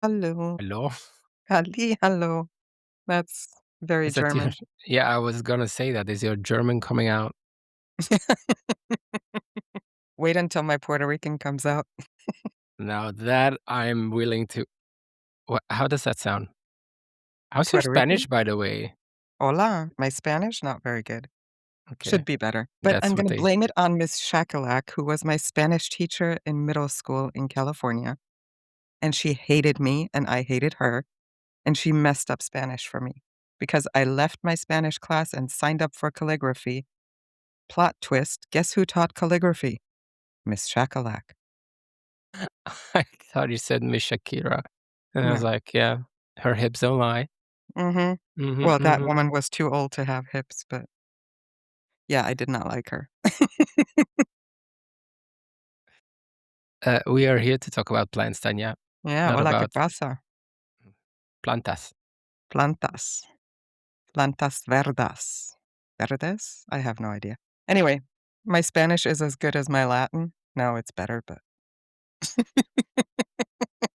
Hello. Hello? Halli, hallo. That's very Is that your German. Yeah, I was gonna say that. Is your German coming out? Wait until my Puerto Rican comes out. Now that I'm willing to how does that sound? How's your Puerto Spanish, Rican? by the way? Hola. My Spanish, not very good. Okay, Should be better. But that's I'm what gonna they blame it on Miss Shakalak, who was my Spanish teacher in middle school in California, and she hated me and I hated her, and she messed up Spanish for me because I left my Spanish class and signed up for calligraphy. Plot twist, guess who taught calligraphy? Miss Shakalak. I thought you said Miss Shakira, and I was No. like, "Yeah, her hips don't lie." Mhm. Mhm, Well, that mhm. woman was too old to have hips, but yeah, I did not like her. We are here to talk about plants, Tanya, Yeah, not hola, ¿qué about pasa? plantas. Plantas. Plantas verdes. ¿Verdes? I have no idea. Anyway, my Spanish is as good as my Latin. No, it's better, but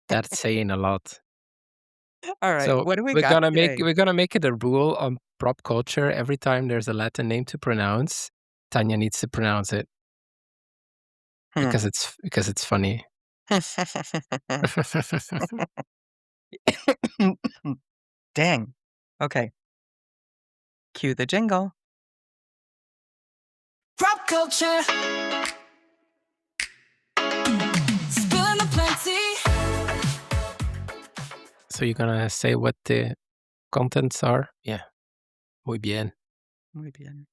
That's saying a lot. alright, So what do we got today? we're gonna make it a rule on prop culture. Every time there's a Latin name to pronounce, Tanya needs to pronounce it Hmm. because it's funny. Dang. Okay, cue the jingle. Pop culture, spilling the plenty. So you're gonna say what the contents are? Yeah, muy bien. Muy bien.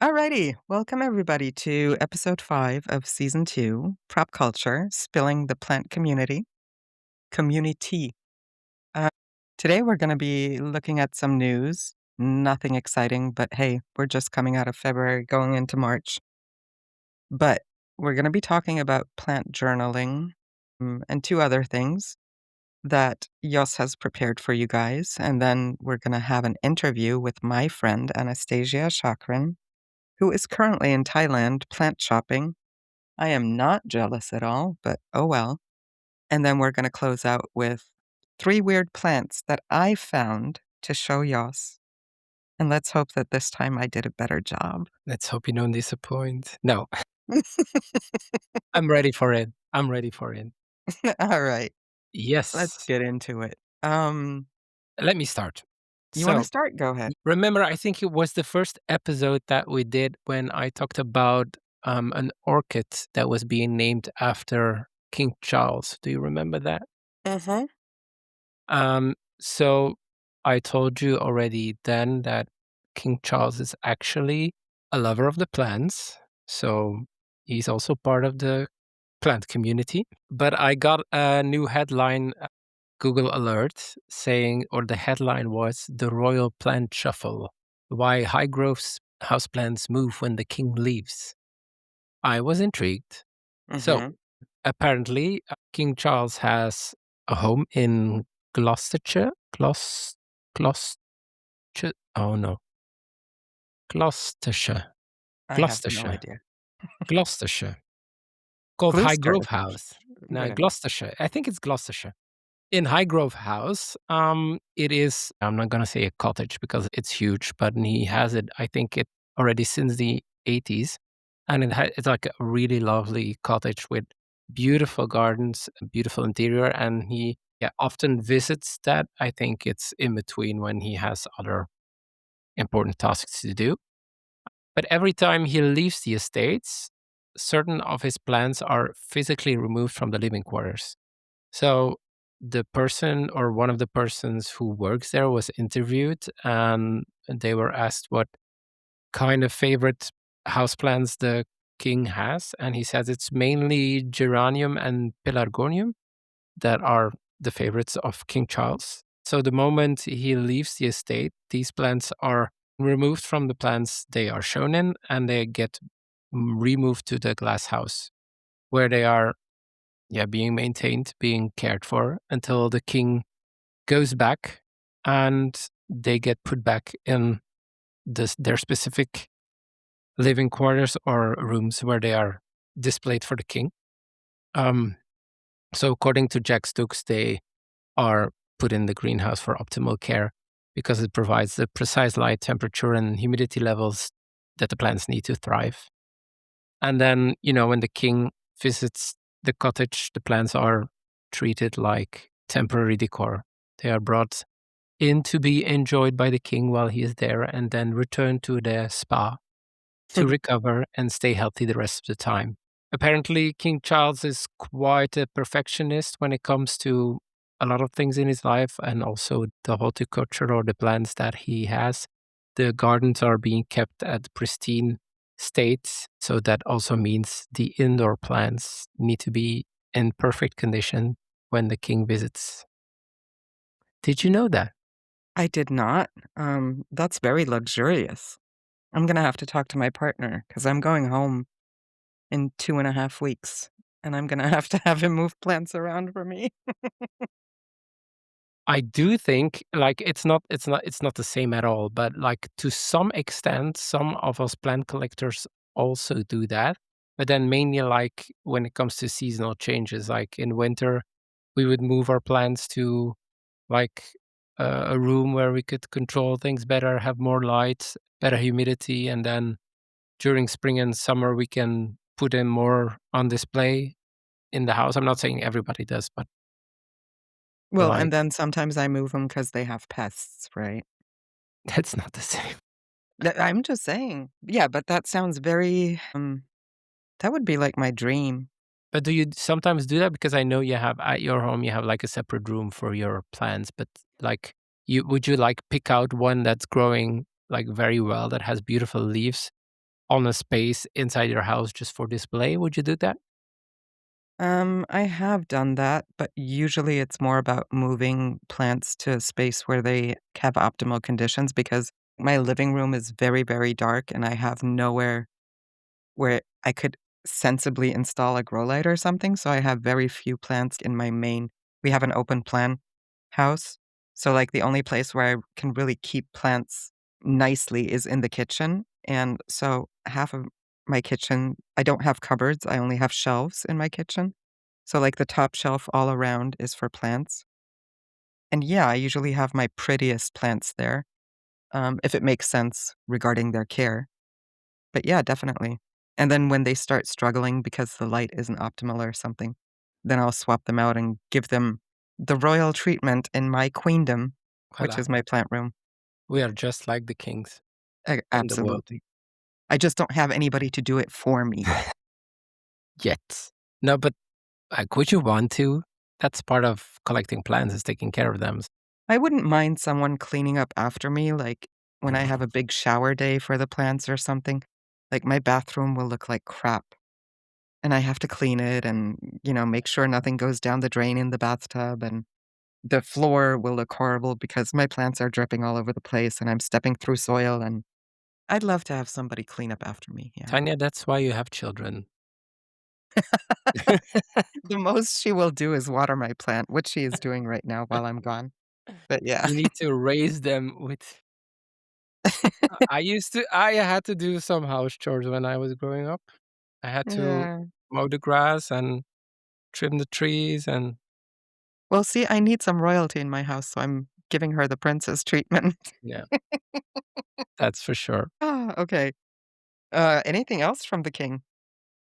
Alrighty, welcome everybody to episode 5 of season 2, Prop Culture, Spilling the Plant Community. Uh, Today we're going to be looking at some news. Nothing exciting, but hey, we're just coming out of February, going into March. But we're going to be talking about plant journaling and two other things that Jos has prepared for you guys. And then we're going to have an interview with my friend, Anastasia Shokhrin, who is currently in Thailand plant shopping. I am not jealous at all, but oh well. And then we're going to close out with 3 weird plants that I found to show Jos. And let's hope that this time I did a better job. Let's hope you don't disappoint. No, I'm ready for it. I'm ready for it. All right, let's Yes. get into it. Let me start. You want to So start? Go ahead. remember, I think it was the first episode that we did when I talked about an orchid that was being named after King Charles. Do you remember that? Mm-hmm. So I told you already then that King Charles is actually a lover of the plants. So he's also part of the plant community. But I got a new headline, Google alert, saying, or the headline was The Royal Plant Shuffle: Why High Growth Houseplants Move When the King Leaves. I was intrigued. So Mm-hmm. apparently, King Charles has a home in Gloucestershire. Gloucestershire. Oh no, Gloucestershire. I have no Gloucestershire. idea. Gloucestershire. Called Gloucester, Highgrove House. No, whatever. Gloucestershire. I think it's Gloucestershire. In Highgrove House, it is. I'm not gonna say a cottage because it's huge, but he has it. I think it already since the 80s, and it's like a really lovely cottage with beautiful gardens, a beautiful interior, and he often visits that. I think it's in between when he has other important tasks to do. But every time he leaves the estates, certain of his plants are physically removed from the living quarters. So the person or one of the persons who works there was interviewed and they were asked what kind of favorite houseplants the king has. And he says it's mainly geranium and pelargonium that are the favorites of King Charles. So the moment he leaves the estate, these plants are removed from the plants they are shown in and they get removed to the glass house where they are being maintained, being cared for until the king goes back and they get put back in their specific living quarters or rooms where they are displayed for the king. Um, so according to Jack Stokes, they are put in the greenhouse for optimal care because it provides the precise light, temperature, and humidity levels that the plants need to thrive. And then, when the king visits the cottage, the plants are treated like temporary decor. They are brought in to be enjoyed by the king while he is there and then returned to their spa to recover and stay healthy the rest of the time. Apparently, King Charles is quite a perfectionist when it comes to a lot of things in his life and also the horticulture or the plants that he has. The gardens are being kept at pristine states, so that also means the indoor plants need to be in perfect condition when the king visits. Did you know that? I did not. That's very luxurious. I'm gonna have to talk to my partner because 'cause I'm going home in 2.5 weeks, and I'm gonna have to have him move plants around for me. I do think, like, it's not the same at all, but, like, to some extent, some of us plant collectors also do that, but then mainly, like, when it comes to seasonal changes, like, in winter, we would move our plants to, like, a room where we could control things better, have more light, better humidity, and then during spring and summer, we can put them more on display in the house. I'm not saying everybody does, but, Well, like, and then sometimes I move them because they have pests, right? that's not the same. I'm just saying. Yeah, but that sounds very, that would be like my dream. But do you sometimes do that? Because I know you have at your home, you have like a separate room for your plants, but like would you like pick out one that's growing like very well that has beautiful leaves on a space inside your house just for display? Would you do that? I have done that, but usually it's more about moving plants to a space where they have optimal conditions because my living room is very, very dark and I have nowhere where I could sensibly install a grow light or something. So I have very few plants in my main. We have an open plan house. So, like, the only place where I can really keep plants nicely is in the kitchen. And so, half of my kitchen, I don't have cupboards, I only have shelves in my kitchen. So, like, the top shelf all around is for plants. And yeah, I usually have my prettiest plants there, if it makes sense regarding their care. But yeah, definitely. And then when they start struggling because the light isn't optimal or something, then I'll swap them out and give them the royal treatment in my queendom, which Voila. is my plant room. We are just like the kings in the world. Absolutely. I just don't have anybody to do it for me. Yet. No, but like would you want to? That's part of collecting plants is taking care of them. I wouldn't mind someone cleaning up after me, like when I have a big shower day for the plants or something. Like my bathroom will look like crap and I have to clean it and, make sure nothing goes down the drain in the bathtub and the floor will look horrible because my plants are dripping all over the place and I'm stepping through soil, and I'd love to have somebody clean up after me, yeah. Tanya, that's why you have children. The most she will do is water my plant, which she is doing right now while I'm gone, but yeah. You need to raise them with I had to do some house chores when I was growing up. I had to Yeah. mow the grass and trim the trees and Well, see, I need some royalty in my house, so I'm giving her the princess treatment. yeah, that's for sure. Ah, okay. Anything else from the king?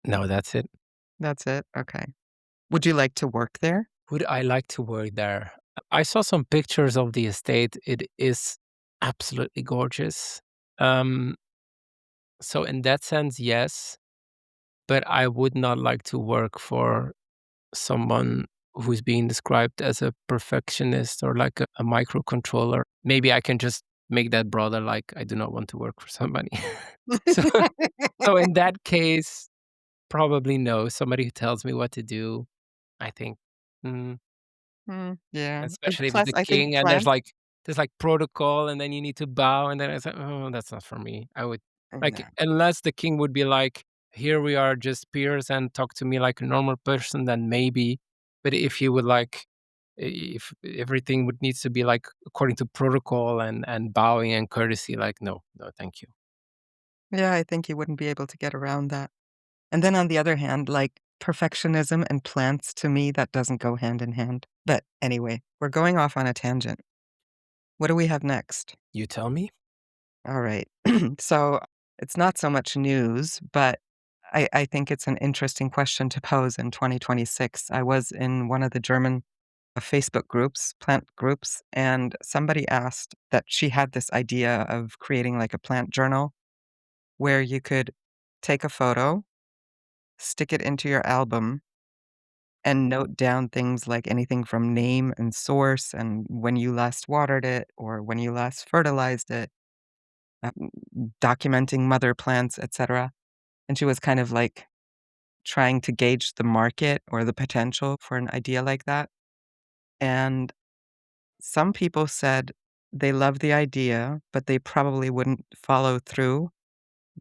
No, that's it. That's it? Okay. Would you like to work there? Would I like to work there? I saw some pictures of the estate. It is absolutely gorgeous. Um, so in that sense, yes, but I would not like to work for someone who's being described as a perfectionist or like a microcontroller. Maybe I can just make that broader, like I do not want to work for somebody. so, so in that case, probably no. Somebody who tells me what to do, I think. mm, Yeah, and Especially if it's plus the I think king and plants. there's like protocol and then you need to bow and then I said, "Oh, that's not for me." I would like No. unless the king would be like, "Here we are just peers and talk to me like a normal person," then maybe. But if he would like if everything would needs to be like according to protocol and bowing and courtesy, like, no, no, thank you. Yeah, I think you wouldn't be able to get around that. And then on the other hand, like, Perfectionism and plants, to me, that doesn't go hand in hand. But anyway, we're going off on a tangent. What do we have next? You tell me? All right. So it's not so much news, but I think it's an interesting question to pose in 2026. I was in one of the German Facebook groups, plant groups, and somebody asked that she had this idea of creating like a plant journal where you could take a photo, stick it into your album, and note down things like anything from name and source and when you last watered it or when you last fertilized it, um, documenting mother plants, etc. And she was kind of like trying to gauge the market or the potential for an idea like that. And some people said they love the idea, but they probably wouldn't follow through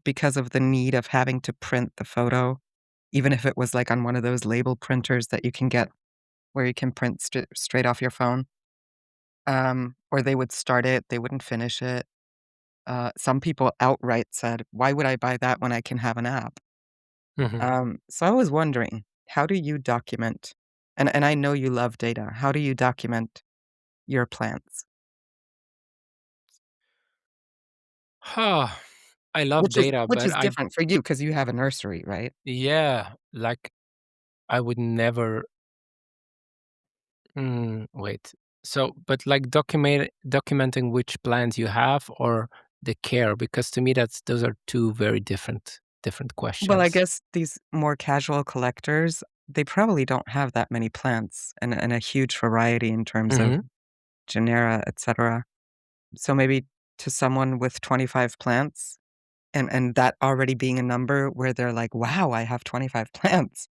because of the need of having to print the photo, even if it was like on one of those label printers that you can get where you can print straight off your phone. Or they would start it, they wouldn't finish it. Some people outright said, "Why would I buy that when I can have an app?" Mhm. So I was wondering, how do you document? And I know you love data. How do you document your plants? Huh. I love data, Which but is I different for you because you have a nursery, right? yeah, like, I would never wait. So, but, like, documenting which plans you have or the care, because to me, those are 2 very different Well, I questions. guess these more casual collectors, they probably don't have that many plants and a huge variety in terms of Mhm. genera, etc. So maybe to someone with 25 plants and that already being a number where they're like, "Wow, I have 25 plants."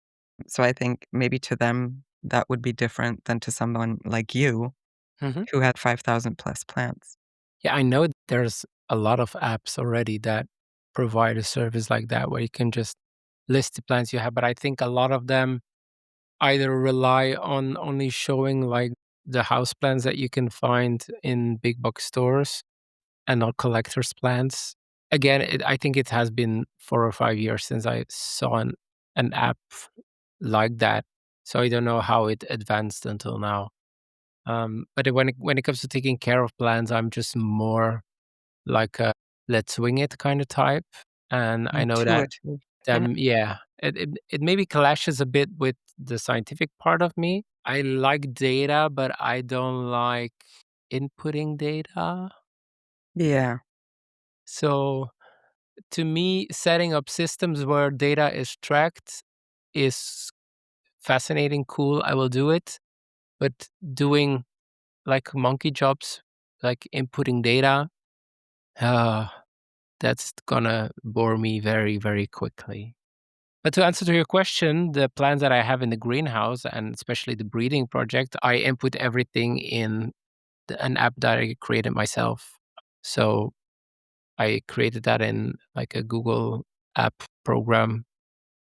So I think maybe to them that would be different than to someone like you Mhm. who had 5,000 plus plants. Yeah, I know there's a lot of apps already that provide a service like that where you can just list the plans you have, but I think a lot of them either rely on only showing, like, the house plants that you can find in big box stores and not collector's plants. Again, I think it has been 4 or 5 years since I saw an app like that, so I don't know how it advanced until now. But when it comes to taking care of plants, I'm just more like a let's wing it kind of type, and I know that Intuitive. yeah, it maybe clashes a bit with the scientific part of me. I like data, but I don't like inputting data. Yeah. So to me, setting up systems where data is tracked is fascinating, cool. I will do it, but doing like monkey jobs, like inputting data, uh, that's gonna bore me very, very quickly. But to answer to your question, the plants that I have in the greenhouse and especially the breeding project, I input everything in an app that I created myself. So I created that in like a Google app program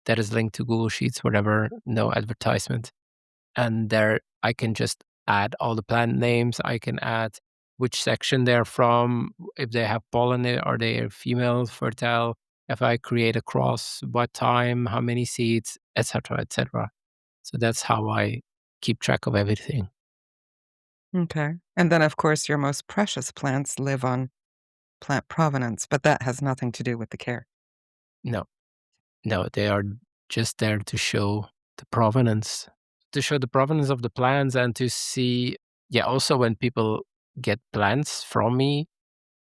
that is linked to Google Sheets, whatever, no advertisement. And there I can just add all the plant names. I can add which section they're from, if they have pollen, are they female, fertile, if I create a cross, what time, how many seeds, etc., etc. So that's how I keep track of everything. Okay. And then, of course, your most precious plants live on plant provenance, but that has nothing to do with the care. No, no, they are just there to show the provenance of the plants and to see, yeah, also when people get plants from me,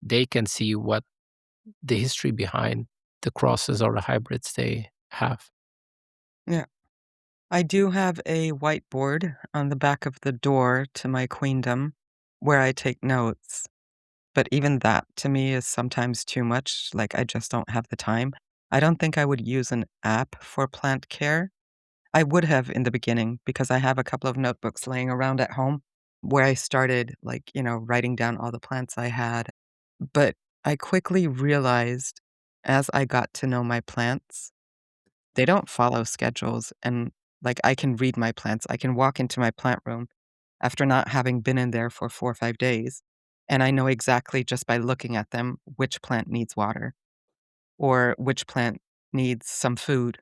they can see what the history behind the crosses or the hybrids they have. Yeah. I do have a whiteboard on the back of the door to my queendom where I take notes. But even that to me is sometimes too much. Like, I just don't have the time. I don't think I would use an app for plant care. I would have in the beginning because I have a couple of notebooks laying around at home where I started, like, writing down all the plants I had. But I quickly realized as I got to know my plants, they don't follow schedules. And like, I can read my plants, I can walk into my plant room after not having been in there for 4 or 5 days. And I know exactly just by looking at them which plant needs water or which plant needs some food.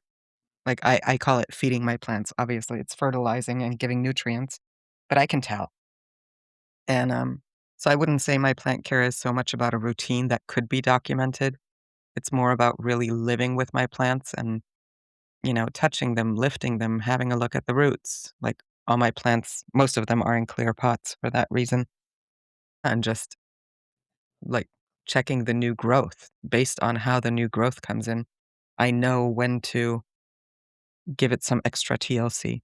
Like, I call it feeding my plants. Obviously, it's fertilizing and giving nutrients, but I can tell. And, so I wouldn't say my plant care is so much about a routine that could be documented. It's more about really living with my plants and, touching them, lifting them, having a look at the roots. Like, all my plants, most of them are in clear pots for that reason, and just, like, checking the new growth. Based on how the new growth comes in, I know when to give it some extra TLC.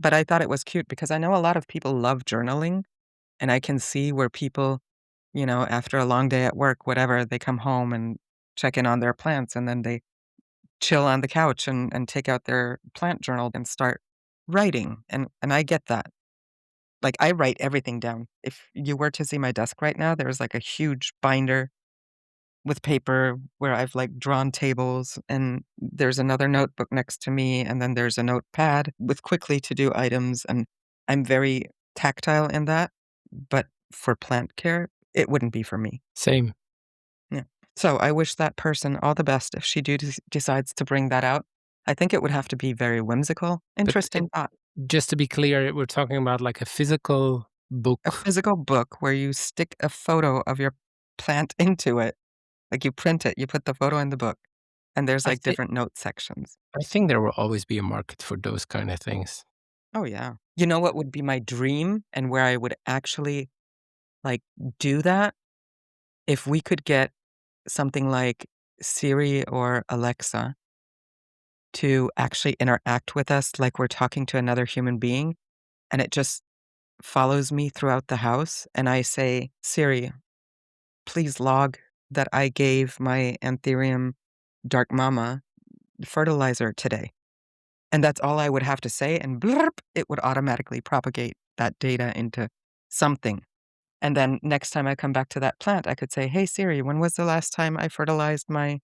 But I thought it was cute because I know a lot of people love journaling, and I can see where people, after a long day at work, whatever, they come home and check in on their plants, and then they chill on the couch and take out their plant journal and start writing, and I get that. Like, I write everything down. If you were to see my desk right now, there's, like, a huge binder with paper where I've, like, drawn tables, and there's another notebook next to me, and then there's a notepad with quickly to-do items, and I'm very tactile in that, but for plant care, it wouldn't be for me. Same. Yeah. So, I wish that person all the best if she decides to bring that out. I think it would have to be very whimsical. But Interesting thought. just to be clear, we're talking about like a physical A book. physical book where you stick a photo of your plant into it. Like, you print it, you put the photo in the book, and there's, I like, think different note sections. I think there will always be a market for those kind of things. Oh, yeah. You know what would be my dream and where I would actually, like, do that? If we could get something like Siri or Alexa to actually interact with us like we're talking to another human being, and it just follows me throughout the house, and I say, "Siri, please log that I gave my Anthurium dark mama fertilizer today." And that's all I would have to say, and blurp, it would automatically propagate that data into something. And then next time I come back to that plant, I could say, "Hey Siri, when was the last time I fertilized my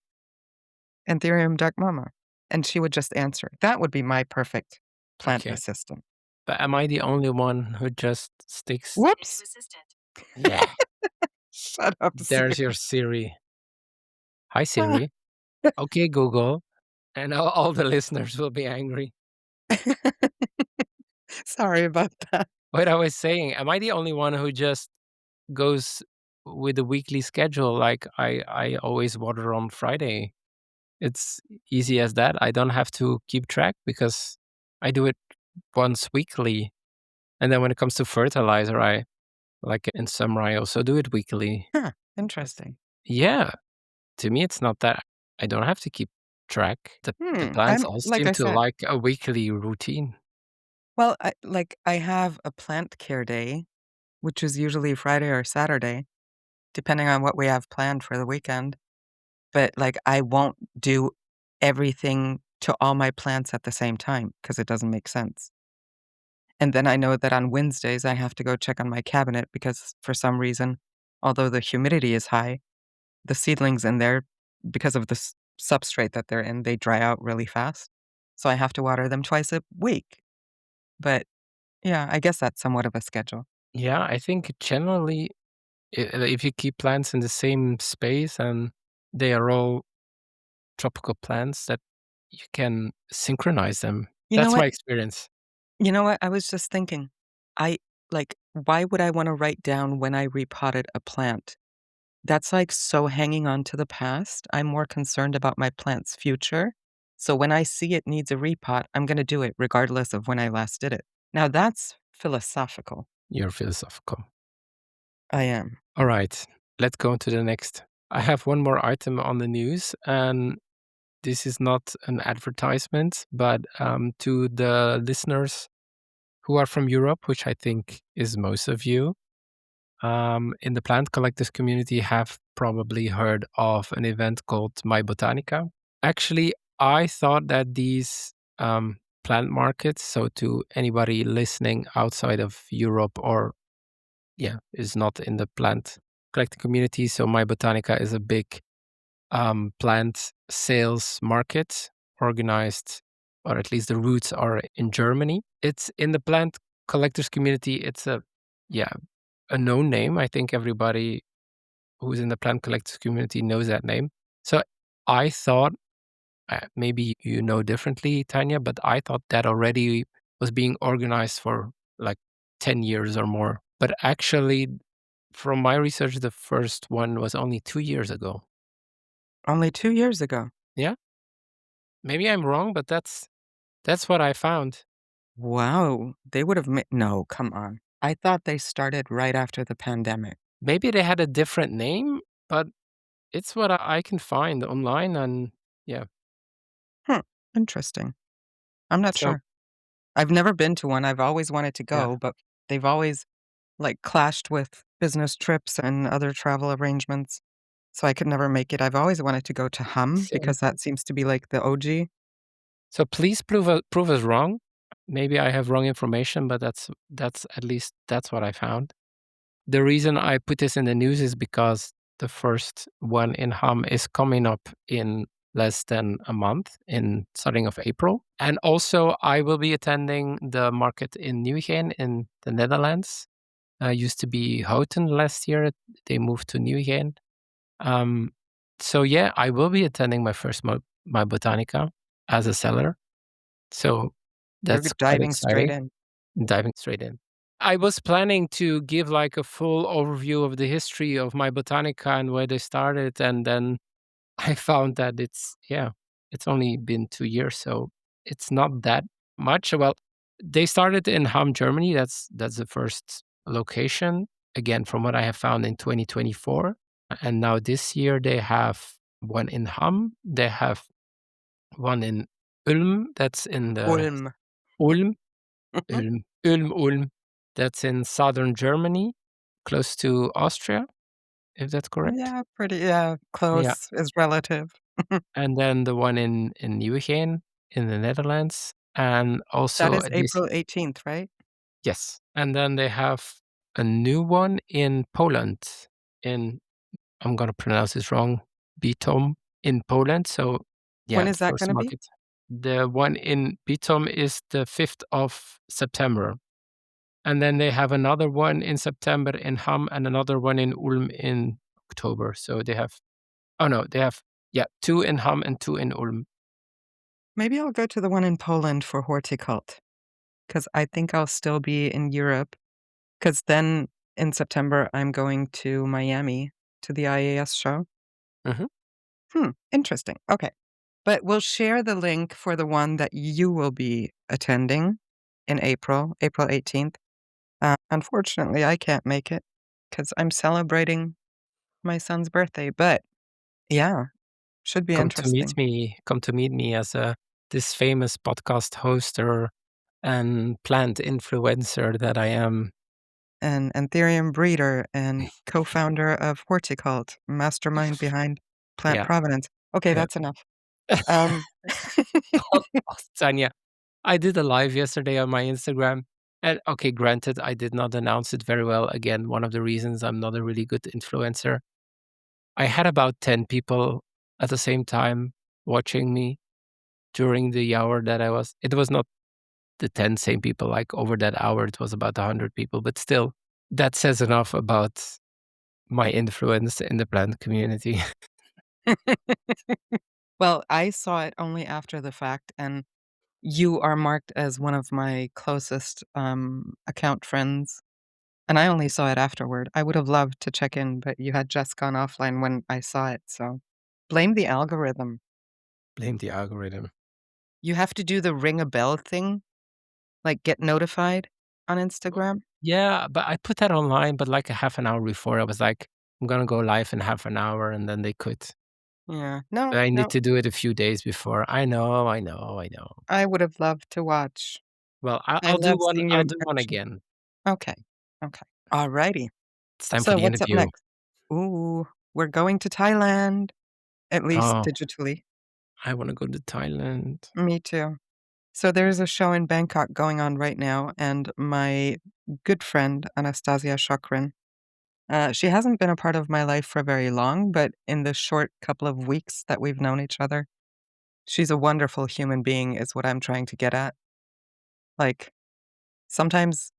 Anthurium dark mama?" And she would just answer. That would be my perfect plant Okay. assistant. But am I the only one who just sticks? Whoops! Yeah. Shut up, There's Siri. your Siri. Hi Ah. Siri. Okay, Google. And all the listeners will be angry. Sorry about that. What I was saying, am I the only one who just goes with the weekly schedule? Like I always water on Friday. It's easy as that. I don't have to keep track because I do it once weekly. And then when it comes to fertilizer, I like in summer I also do it weekly. Huh, interesting. Yeah, to me it's not that I don't have to keep track. The plants I'm all like seem I to said, like a weekly routine. well, I have a plant care day, which is usually Friday or Saturday, depending on what we have planned for the weekend. But, like, I won't do everything to all my plants at the same time because it doesn't make sense. And then I know that on Wednesdays, I have to go check on my cabinet because for some reason, although the humidity is high, the seedlings in there, because of the substrate that they're in, they dry out really fast. So I have to water them twice a week. But yeah, I guess that's somewhat of a schedule. Yeah, I think generally if you keep plants in the same space and they are all tropical plants that you can synchronize them. You know That's what? my experience. You know what? I was just thinking, I why would I want to write down when I repotted a plant? That's like so hanging on to the past. I'm more concerned about my plant's future. So when I see it needs a repot, I'm going to do it regardless of when I last did it. Now that's philosophical. You're philosophical. I am. All right, let's go on to the next. I have one more item on the news, and this is not an advertisement, but to the listeners who are from Europe, which I think is most of you, in the plant collectors community have probably heard of an event called My Botanica. Actually, I thought that these plant markets, so to anybody listening outside of Europe or yeah, is not in the plant collecting community. So My Botanica is a big plant sales market organized, or at least the roots are in Germany. It's in the plant collectors community. It's a yeah a known name. I think everybody who's in the plant collectors community knows that name. So I thought Maybe you know differently, Tanya, but I thought that already was being organized for like 10 years or more. But actually, from my research, the first one was only 2 years ago. Only 2 years ago. Yeah, maybe I'm wrong, but that's what I found. Wow, they would have no, come on. I thought they started right after the pandemic. Maybe they had a different name, but it's what I can find online, and yeah. Hmm, interesting. I'm not So sure. I've never been to one, I've always wanted to yeah, go, but they've always, like, clashed with business trips and other travel arrangements, so I could never make it. I've always wanted to go to Hum same. because that seems to be, like, the OG. So please prove us wrong. Maybe I have wrong information, but that's at least that's what I found. The reason I put this in the news is because the first one in Ham is coming up in less than a month, in starting of April. And also, I will be attending the market in Nieuwegein in the Netherlands. Used to be Houten last year. They moved to Nieuwegein. Um, so yeah, I will be attending my first My Botanica as a seller. So You're that's quite diving straight exciting. in. Diving straight in. I was planning to give like a full overview of the history of My Botanica and where they started, and then I found that it's only been 2 years, so it's not that much. Well, they started in Hamm, Germany. That's the first location, again, from what I have found in 2024. And now this year they have one in Hamm. They have one in Ulm, that's in the Ulm. Ulm, Ulm. That's in southern Germany, close to Austria, if that's correct. Yeah, pretty yeah, Yeah. close is relative. And then the one in Nieuwegein in the Netherlands, and That also is this April 18th, right? yes, and then they have a new one in Poland, in I'm gonna pronounce this wrong, Bytom in Poland, so yeah, When the is that first gonna be? market. The one in Bytom is the 5th of September, and then they have another one in September in Hamm and another one in Ulm in October, so they have oh, no, they have, yeah, 2 in Hamm and 2 in Ulm. Maybe I'll go to the one in Poland for horticult, because I think I'll still be in Europe. Because then in September, I'm going to Miami to the IAS show. Mhm. Interesting. Okay. But we'll share the link for the one that you will be attending in April, April 18th. Unfortunately, I can't make it because I'm celebrating my son's birthday, but yeah, should be interesting. Come to meet me as a this famous podcast hoster and plant influencer that I am. And Anthurium breeder and co-founder of Horticult, mastermind behind Plant Yeah, Providence. Okay, yeah. that's enough. Um, Oh, Tanya, I did a live yesterday on my Instagram, and okay, granted, I did not announce it very well. Again, one of the reasons I'm not a really good influencer. I had about 10 people at the same time watching me during the hour that I was it was not the 10 same people, like, over that hour, it was about 100 people, but still, that says enough about my influence in the plant community. well, I saw it only after the fact, and you are marked as one of my closest, account friends, and I only saw it afterward. I would have loved to check in, but you had just gone offline when I saw it, so blame the algorithm. Blame the algorithm. You have to do the ring a bell thing, like, get notified on Instagram. Yeah, but I put that online, but, like, a half an hour before, I was like, "I'm gonna go live in half an hour," and then they quit. Yeah. No, But I need no, to do it a few days before. I know. I would have loved to watch. Well, I love seeing you I'll in do one action. again. Okay, okay. Alrighty. It's time for So the what's up interview. next? Ooh, we're going to Thailand, at least Oh, digitally. I wanna go to Thailand. Me too. So there's a show in Bangkok going on right now, and my good friend, Anastasia Shokhrin, she hasn't been a part of my life for very long, but in the short couple of weeks that we've known each other, she's a wonderful human being, is what I'm trying to get at. Like, sometimes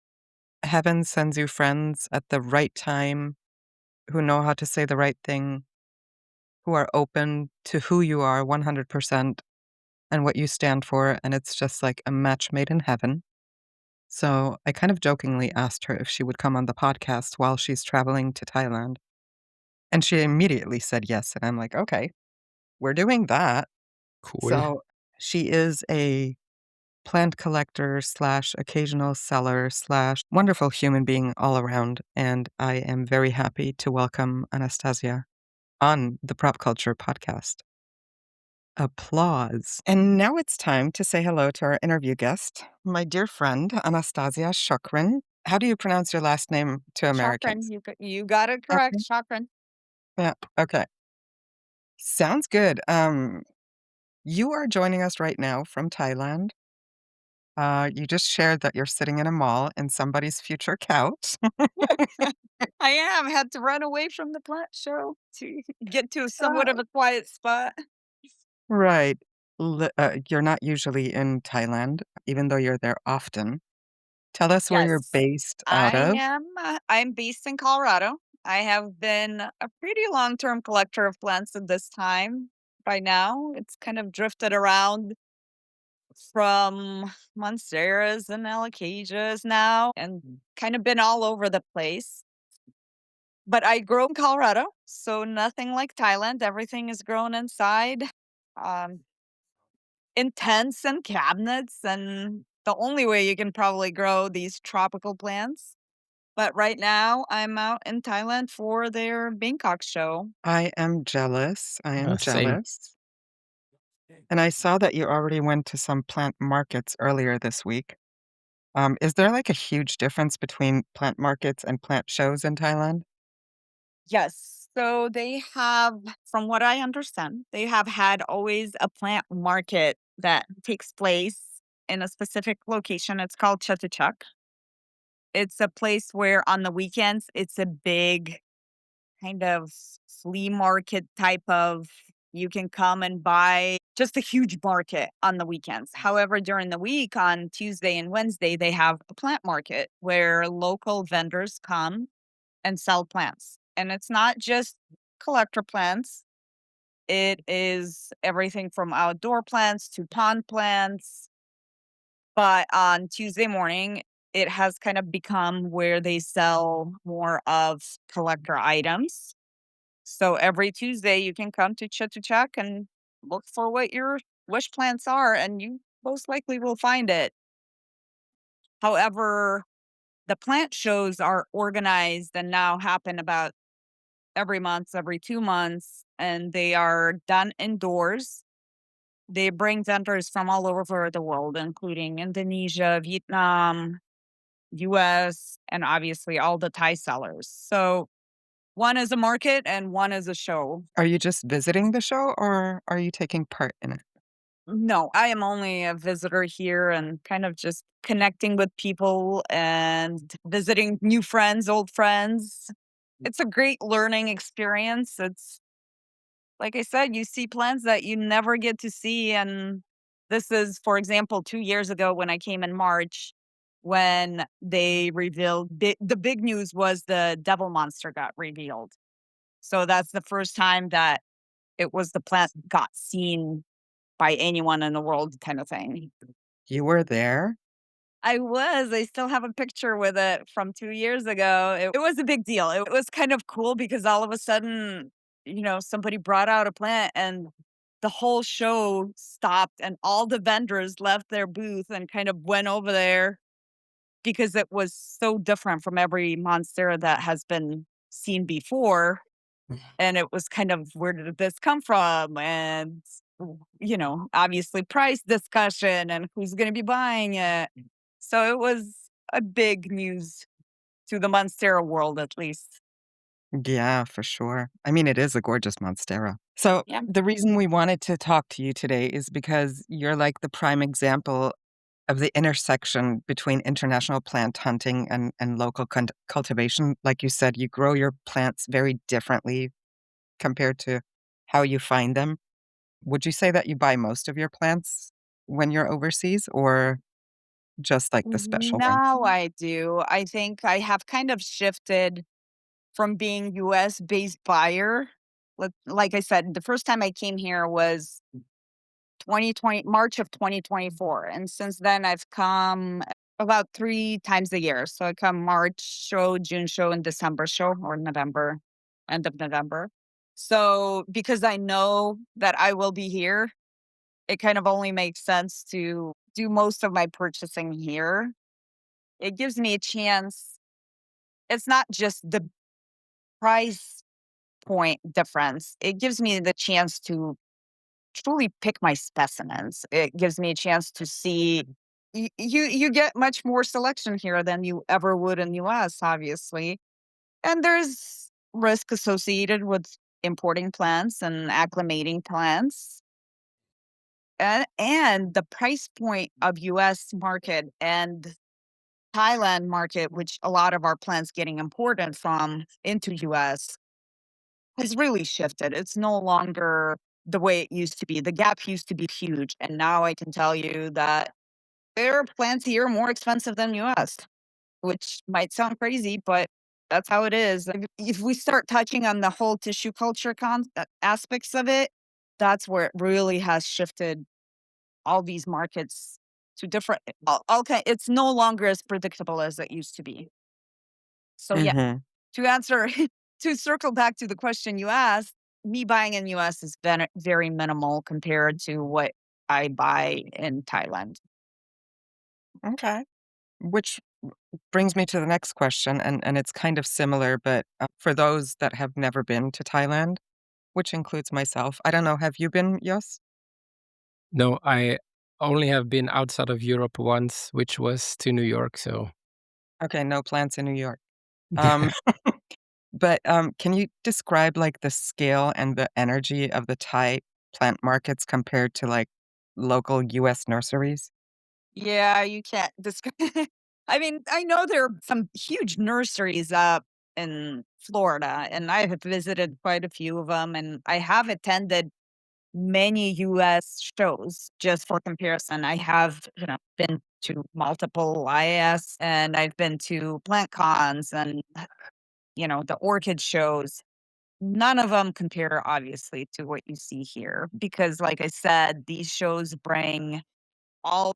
heaven sends you friends at the right time who know how to say the right thing, who are open to who you are 100%. and what you stand for, and it's just like a match made in heaven. So I kind of jokingly asked her if she would come on the podcast while she's traveling to Thailand, and she immediately said yes, and I'm like, "Okay, we're doing that." Cool. So she is a plant collector slash occasional seller slash wonderful human being all around, and I am very happy to welcome Anastasia on the Prop Culture Podcast. Applause. And now it's time to say hello to our interview guest, my dear friend, Anastasia Shokhrin. How do you pronounce your last name to Shokhrin, Americans? you got it correct, Okay. Shokhrin. Yeah. Okay. Sounds good. You are joining us right now from Thailand. You just shared that you're sitting in a mall in somebody's future couch. I am, had to run away from the plant show to get to Uh, somewhat of a quiet spot. right. You're not usually in Thailand, even though you're there often. Tell us where you're Yes, based out of. I'm based in Colorado. I have been a pretty long-term collector of plants at this time. By now, it's kind of drifted around from monsteras and alocasias now and kind of been all over the place. But I grew in Colorado, so nothing like Thailand. Everything is grown inside, um, in tents and cabinets, and the only way you can probably grow these tropical plants. But right now, I'm out in Thailand for their Bangkok show. I am jealous. I am Same. jealous. And I saw that you already went to some plant markets earlier this week. Is there like a huge difference between plant markets and plant shows in Thailand? Yes. So they have, from what I understand, they have had always a plant market that takes place in a specific location. It's called Chatuchak. It's a place where on the weekends, it's a big kind of flea market type of you can come and buy just a huge market on the weekends. However, during the week on Tuesday and Wednesday, they have a plant market where local vendors come and sell plants. And it's not just collector plants, it is everything from outdoor plants to pond plants. But on Tuesday morning, it has kind of become where they sell more of collector items. So every Tuesday, you can come to Chatuchak and look for what your wish plants are, and you most likely will find it. However, the plant shows are organized and now happen about every month, every 2 months, and they are done indoors. They bring vendors from all over the world, including Indonesia, Vietnam, US, and obviously all the Thai sellers. So one is a market and one is a show. Are you just visiting the show or are you taking part in it? No, I am only a visitor here and kind of just connecting with people and visiting new friends, old friends. It's a great learning experience. It's like I said, you see plants that you never get to see. And this is, for example, 2 years ago when I came in March, when they revealed the big news was the devil monster got revealed. So that's the first time that it was the plant got seen by anyone in the world kind of thing. You were there? I still have a picture with it from 2 years ago. It was a big deal. It was kind of cool because all of a sudden, somebody brought out a plant and the whole show stopped and all the vendors left their booth and kind of went over there because it was so different from every monstera that has been seen before. And it was kind of, where did this come from? And, obviously price discussion and who's going to be buying it. So it was a big news to the Monstera world, at least. Yeah, for sure. I mean, it is a gorgeous monstera. So, Yeah. the reason we wanted to talk to you today is because you're like the prime example of the intersection between international plant hunting and local cultivation. Like you said, you grow your plants very differently compared to how you find them. Would you say that you buy most of your plants when you're overseas or just like the special ones? Now I do. I think I have kind of shifted from being US based buyer. Like I said, the first time I came here was 2020 March of 2024, and since then I've come about 3 times a year. So I come March show, June show, and December show, or November, end of November. So because I know that I will be here, it kind of only makes sense to do most of my purchasing here. It gives me a chance. It's not just the price point difference. It gives me the chance to truly pick my specimens. It gives me a chance to see. You get much more selection here than you ever would in US, obviously. And there's risk associated with importing plants and acclimating plants. And the price point of US market and Thailand market, which a lot of our plants getting imported from into US, has really shifted. It's no longer the way it used to be. The gap used to be huge, and now I can tell you that there are plants here more expensive than US, which might sound crazy, but that's how it is. Like, if we start touching on the whole tissue culture aspects of it, that's where it really has shifted all these markets to different. Okay, it's no longer as predictable as it used to be. So yeah, Mhm. to answer to circle back to the question you asked, me buying in US has been very minimal compared to what I buy in Thailand. Okay. Which brings me to the next question, and it's kind of similar, but, for those that have never been to Thailand, which includes myself, I don't know, have you been, Jos? No, I only have been outside of Europe once, which was to New York, so Okay, no plants in New York. Um, but, can you describe, like, the scale and the energy of the Thai plant markets compared to, like, local US nurseries? Yeah, you can't describe. I mean, I know there are some huge nurseries up in Florida, and I have visited quite a few of them, and I have attended many US shows just for comparison. I have, been to multiple IAS, and I've been to plant cons and, the orchid shows. None of them compare, obviously, to what you see here because, like I said, these shows bring all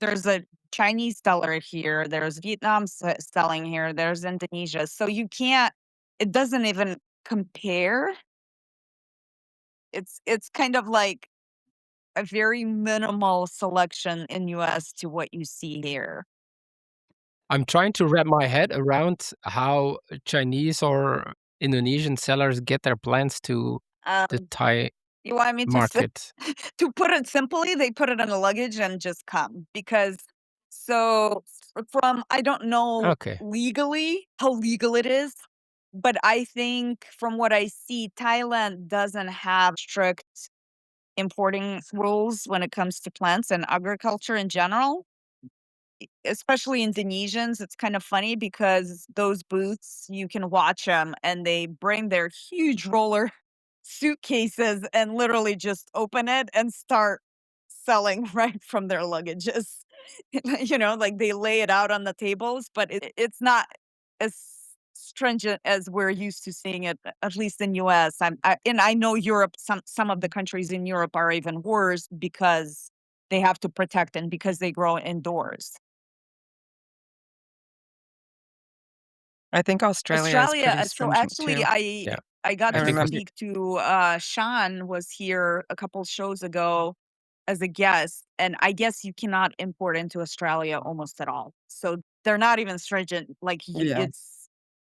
there's a Chinese seller here, there's Vietnam selling here, there's Indonesia. So it doesn't even compare. It's kind of like a very minimal selection in US to what you see here. I'm trying to wrap my head around how Chinese or Indonesian sellers get their plants to the Um, Thai you want me to market. to put it simply, they put it in a luggage and just come because so from I don't know Okay. legally how legal it is, but I think from what I see, Thailand doesn't have strict importing rules when it comes to plants and agriculture in general. Especially Indonesians, it's kind of funny because those booths, you can watch them and they bring their huge roller suitcases and literally just open it and start selling right from their luggages. Like they lay it out on the tables, but it's not as stringent as we're used to seeing it, at least in US. And I know Europe, some of the countries in Europe are even worse because they have to protect and because they grow indoors. I think Australia is Australia, pretty so stringent actually too. I got I I to think remember. speak to, Sean was here a couple shows ago as a guest, and I guess you cannot import into Australia almost at all. So they're not even stringent, like, Yeah.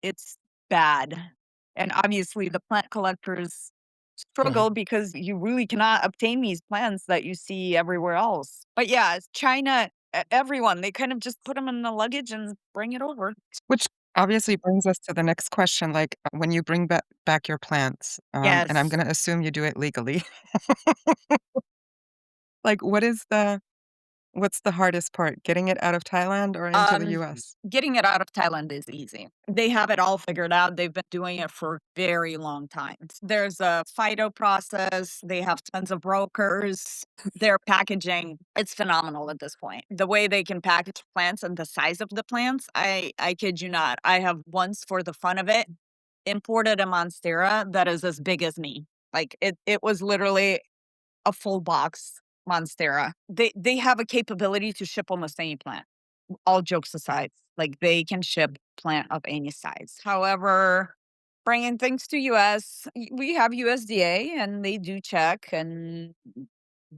it's bad. And obviously the plant collectors struggle because you really cannot obtain these plants that you see everywhere else. But yeah, it's China, everyone, they kind of just put them in the luggage and bring it over. Which obviously brings us to the next question, like, when you bring back your plants, and I'm Yes. gonna assume you do it legally, like, what's the hardest part? Getting it out of Thailand or into the Um, US? Getting it out of Thailand is easy. They have it all figured out. They've been doing it for a very long time. There's a phyto process. They have tons of brokers. Their packaging, it's phenomenal at this point. The way they can package plants and the size of the plants, I kid you not. I have once for the fun of it imported a monstera that is as big as me. Like it was literally a full box monstera. They have a capability to ship almost any plant. All jokes aside, like, they can ship plant of any size. However, bringing things to US, we have USDA, and they do check, and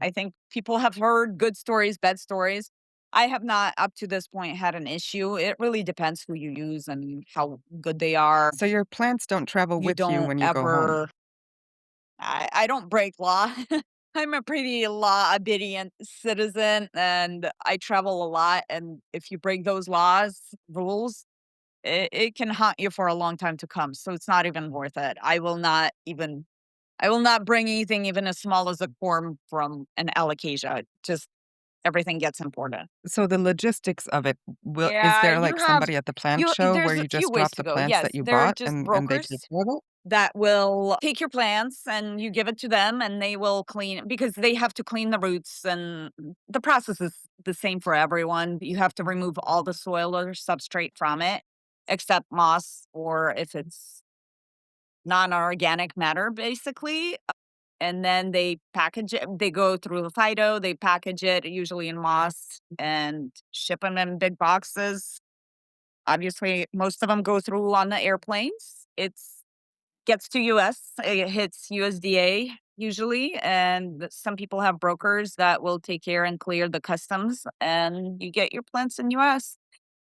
I think people have heard good stories, bad stories. I have not, up to this point, had an issue. It really depends who you use and how good they are. So your plants don't travel You with you don't when you go home? ever I don't break law. I'm a pretty law-obedient citizen, and I travel a lot, and if you break those rules, it can haunt you for a long time to come, so it's not even worth it. I will not bring anything even as small as a corm from an alocasia. Just everything gets imported. So the logistics of it, will is Yeah, there, like, somebody at the plant show where there's a you few just ways drop to the go. plants that Yes, you they're bought just and they take brokers care of it? that will take your plants and you give it to them and they will clean because they have to clean the roots and the process is the same for everyone. You have to remove all the soil or substrate from it, except moss or if it's non-organic matter, basically. And then they package it. They go through the phyto, they package it usually in moss and ship them in big boxes. Obviously, most of them go through on the airplanes. It's gets to US, it hits USDA usually, and some people have brokers that will take care and clear the customs, and you get your plants in US.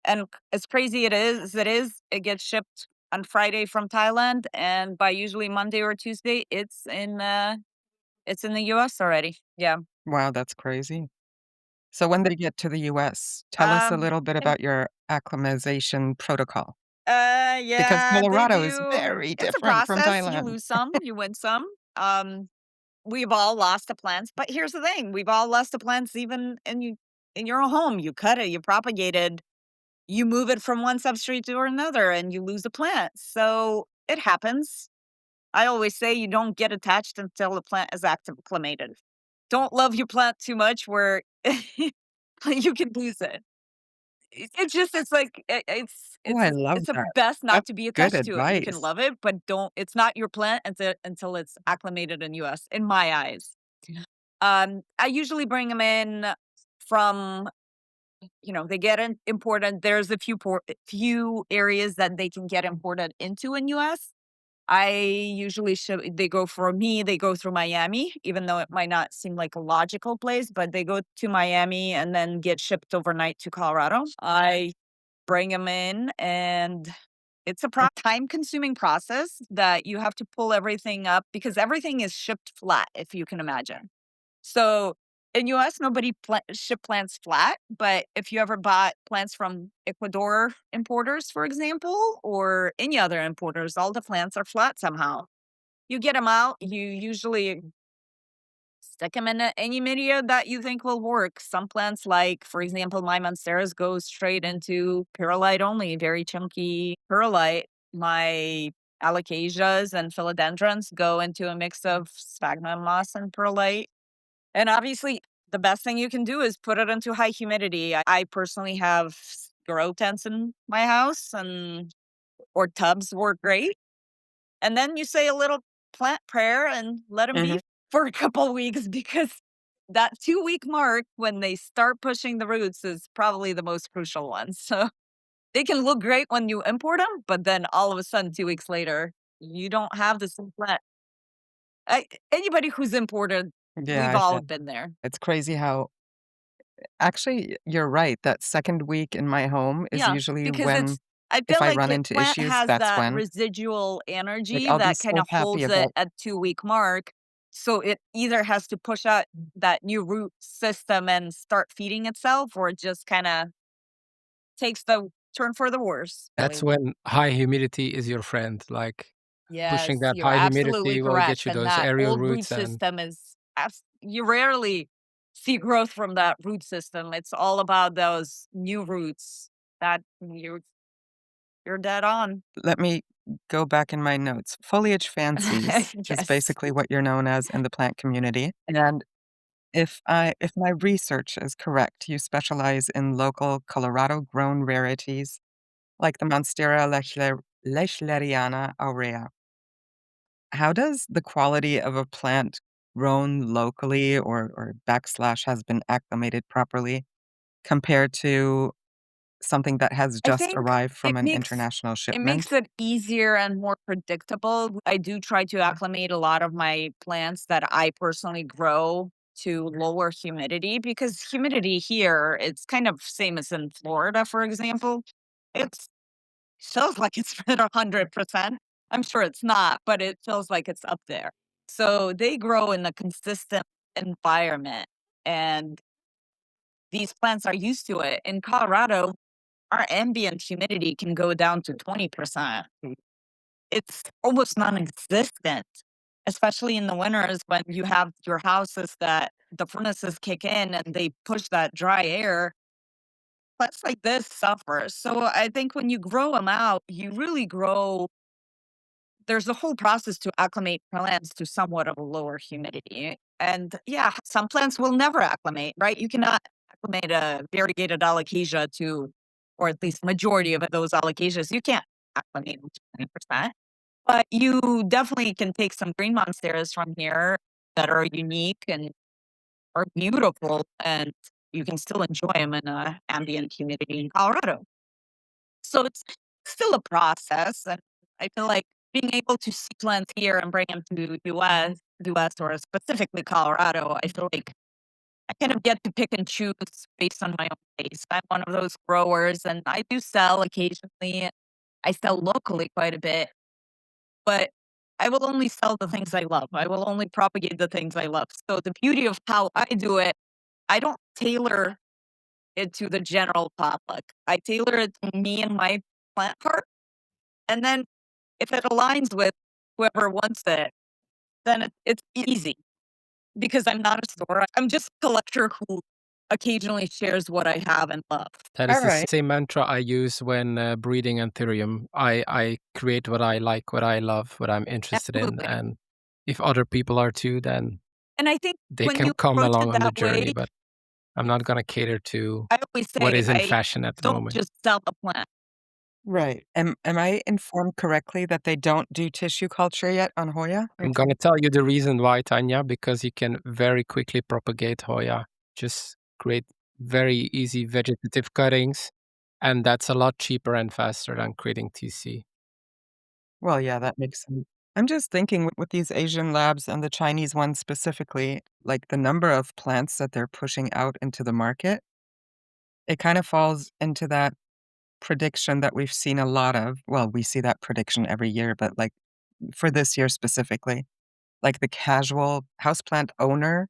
And as crazy it gets shipped on Friday from Thailand, and by usually Monday or Tuesday, it's in the US already. Yeah. Wow, that's crazy. So when they get to the US, tell us a Um, little bit and about your acclimatization protocol, because yeah, they Colorado is do. very It's a different from process. You Thailand. lose some, you win some. Um, we've all lost the plants, but here's the thing: we've all lost the plants, even in your own home. You cut it, you propagate it, you move it from one substrate to another, and you lose the plant. So it happens. I always say you don't get attached until the plant is acclimated. Don't love your plant too much, where you can lose it. It's like Oh, I love it's a that. best not That's to be good attached to it. You can advice. love it, but don't it's not your plant until it's acclimated in US, in my eyes. I usually bring them in from, they get imported. There's a few areas that they can get imported into in US. I usually ship they go through Miami, even though it might not seem like a logical place, but they go to Miami and then get shipped overnight to Colorado. I bring them in, and it's a time-consuming process that you have to pull everything up because everything is shipped flat, if you can imagine. So, in US, nobody ship plants flat, but if you ever bought plants from Ecuador importers, for example, or any other importers, all the plants are flat somehow. You get them out, you usually stick them in any media that you think will work. Some plants, like, for example, my monsteras go straight into perlite only, very chunky perlite. My alocasias and philodendrons go into a mix of sphagnum moss and perlite. And obviously, the best thing you can do is put it into high humidity. I personally have grow tents in my house, and or tubs work great. And then you say a little plant prayer and let them be Mhm. for a couple weeks because that 2-week mark when they start pushing the roots is probably the most crucial one. So they can look great when you import them, but then all of a sudden, 2 weeks later, you don't have the same plant. Anybody who's imported, Yeah, we've I all bet. been there. It's crazy how actually, you're right, that 2nd week in my home is Yeah, usually because when I if feel I like run a into plant issues, has that's that when. residual Like, energy I'll be that kinda so happy holds it about. at 2-week mark, so it either has to push out that new root system and start feeding itself, or it just kinda takes the turn for the worse, That's really. when high humidity is your friend, like, pushing Yes, that you're high absolutely humidity will correct, get you and those that aerial old root roots and system is you rarely see growth from that root system. It's all about those new roots that you're dead on. Let me go back in my notes. Foliage fancies is Yes. basically what you're known as in the plant community, and if my research is correct, you specialize in local Colorado-grown rarities like the Monstera Lechleriana aurea. How does the quality of a plant grown locally or backslash has been acclimated properly compared to something that has I just think arrived it from an makes international it makes shipment? it easier and more predictable. I do try to acclimate a lot of my plants that I personally grow to lower humidity because humidity here, it's kind of same as in Florida, for example. It's feels like it's at 100%. I'm sure it's not, but it feels like it's up there. So they grow in a consistent environment and these plants are used to it. In Colorado, our ambient humidity can go down to 20%. It's almost non-existent, especially in the winters when you have your houses that the furnaces kick in and they push that dry air. Plants like this suffer. So I think when you grow them out, you really grow. There's a whole process to acclimate plants to somewhat of a lower humidity. And yeah, some plants will never acclimate, right? You cannot acclimate a variegated alocasia to, or at least majority of those alocasias, you can't acclimate them to 20%. But you definitely can take some green monsteras from here that are unique and are beautiful, and you can still enjoy them in ambient humidity in Colorado. So it's still a process, and I feel like being able to see plants here and bring them to US or specifically Colorado, I feel like I kind of get to pick and choose based on my own taste. I'm one of those growers, and I do sell occasionally. I sell locally quite a bit, but I will only sell the things I love. I will only propagate the things I love. So the beauty of how I do it, I don't tailor it to the general public. I tailor it to me and my plant heart. And then if it aligns with whoever wants it, then it's easy because I'm not a store. I'm just a collector who occasionally shares what I have and love. That is the Alright. same mantra I use when breeding Anthurium. I create what I like, what I love, what I'm interested in, Absolutely. and if other people are too, then And I think they when can you come approach along it on the that way, journey, but I'm not gonna cater to I always what say is in I fashion at the don't moment. just sell a plant. Right. Am I informed correctly that they don't do tissue culture yet on Hoya? I'm gonna tell you the reason why, Tanya, because you can very quickly propagate Hoya. Just create very easy vegetative cuttings, and that's a lot cheaper and faster than creating TC. Well, yeah, that makes sense. I'm just thinking with these Asian labs and the Chinese ones specifically, like the number of plants that they're pushing out into the market, it kind of falls into that prediction that we've seen a lot of. Well, we see that prediction every year, but like for this year specifically, like the casual houseplant owner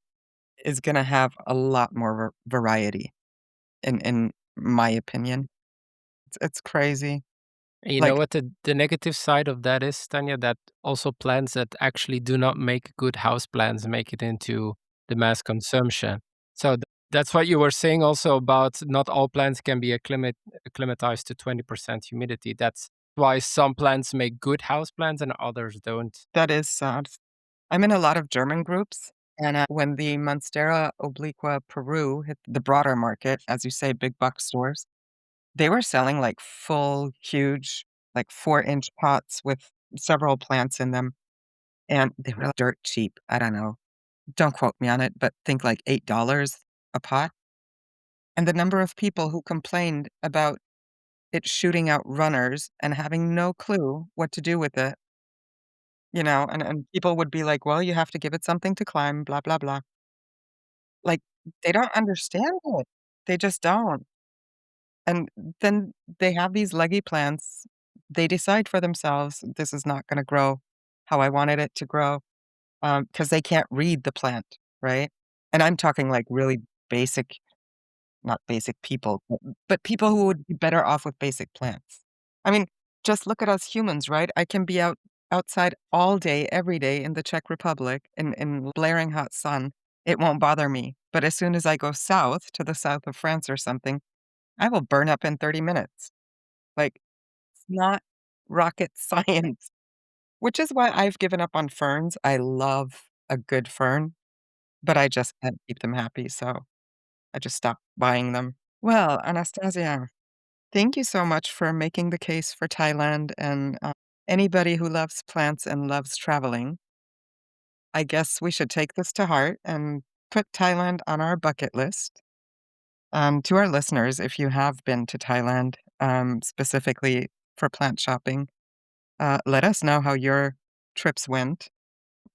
is going to have a lot more variety in my opinion. It's crazy. And you know Like what the negative side of that is, Tanya? That also plants that actually do not make good house plants make it into the mass consumption. So that's what you were saying also about not all plants can be acclimatized to 20% humidity. That's why some plants make good house plants and others don't. that is sad. I'm in a lot of German groups, and, when the Monstera obliqua Peru hit the broader market, as you say, big box stores, they were selling, like, full, huge, like, 4-inch pots with several plants in them, and they were dirt cheap. I don't know. Don't quote me on it, but think, like, $8 a pot, and the number of people who complained about it shooting out runners and having no clue what to do with it, and people would be like, "Well, you have to give it something to climb, blah, blah, blah." Like, they don't understand it. They just don't. And then they have these leggy plants. They decide for themselves, "This is not gonna grow how I wanted it to grow," because they can't read the plant, right? And I'm talking, like, really basic not basic people, but people who would be better off with basic plants. I mean, just look at us humans, right? I can be outside all day, every day in the Czech Republic in blaring hot sun. It won't bother me. But as soon as I go south to the south of France or something, I will burn up in 30 minutes. Like, it's not rocket science, which is why I've given up on ferns. I love a good fern, but I just can't keep them happy, so I just stopped buying them. Well, Anastasia, thank you so much for making the case for Thailand and, anybody who loves plants and loves traveling. I guess we should take this to heart and put Thailand on our bucket list. To our listeners, if you have been to Thailand, specifically for plant shopping, let us know how your trips went.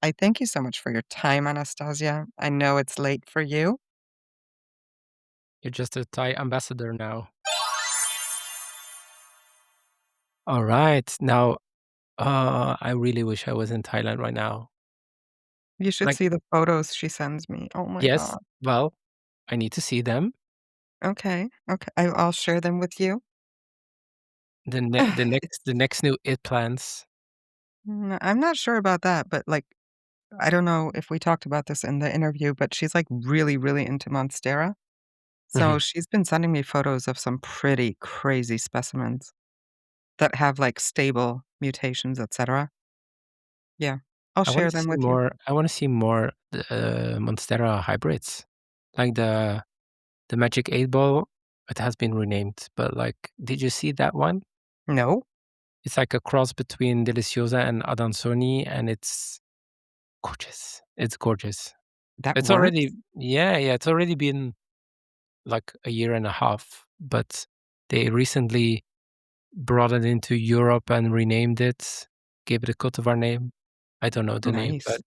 I thank you so much for your time, Anastasia. I know it's late for you. You're just a Thai ambassador now. Alright, now, I really wish I was in Thailand right now. You should Like, see the photos she sends me. Oh my yes, god. well, I need to see them. Okay, okay. I'll share them with you. It's The next new IT plans. I'm not sure about that, but, like, I don't know if we talked about this in the interview, but she's, like, really, really into monstera. So Mhm. she's been sending me photos of some pretty crazy specimens that have, like, stable mutations, etcetera. Yeah. I'll share them with you. I wanna see more, Monstera hybrids. Like the Magic 8 Ball, it has been renamed, but, like, did you see that one? No, It's like a cross between Deliciosa and Adansonii, and it's gorgeous. It's gorgeous. that It's already works? yeah, it's already been, like, a year and a half, but they recently brought it into Europe and renamed it, gave it a cultivar name. I don't know the name, but Nice.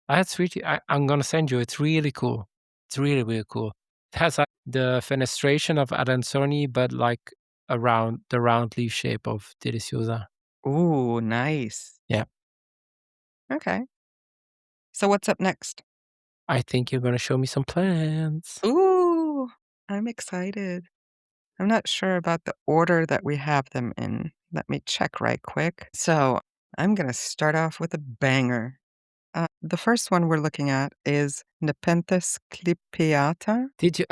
that's really I'm gonna send you, it's really cool. It's really, really cool. It has, like, the fenestration of Adansonii, but, like, around the round leaf shape of Deliciosa. Ooh, nice. Yeah. Okay. So what's up next? I think you're gonna show me some plants. Ooh, I'm excited. I'm not sure about the order that we have them in. Let me check right quick. So I'm gonna start off with a banger. The first one we're looking at is Nepenthes clipeata. Did you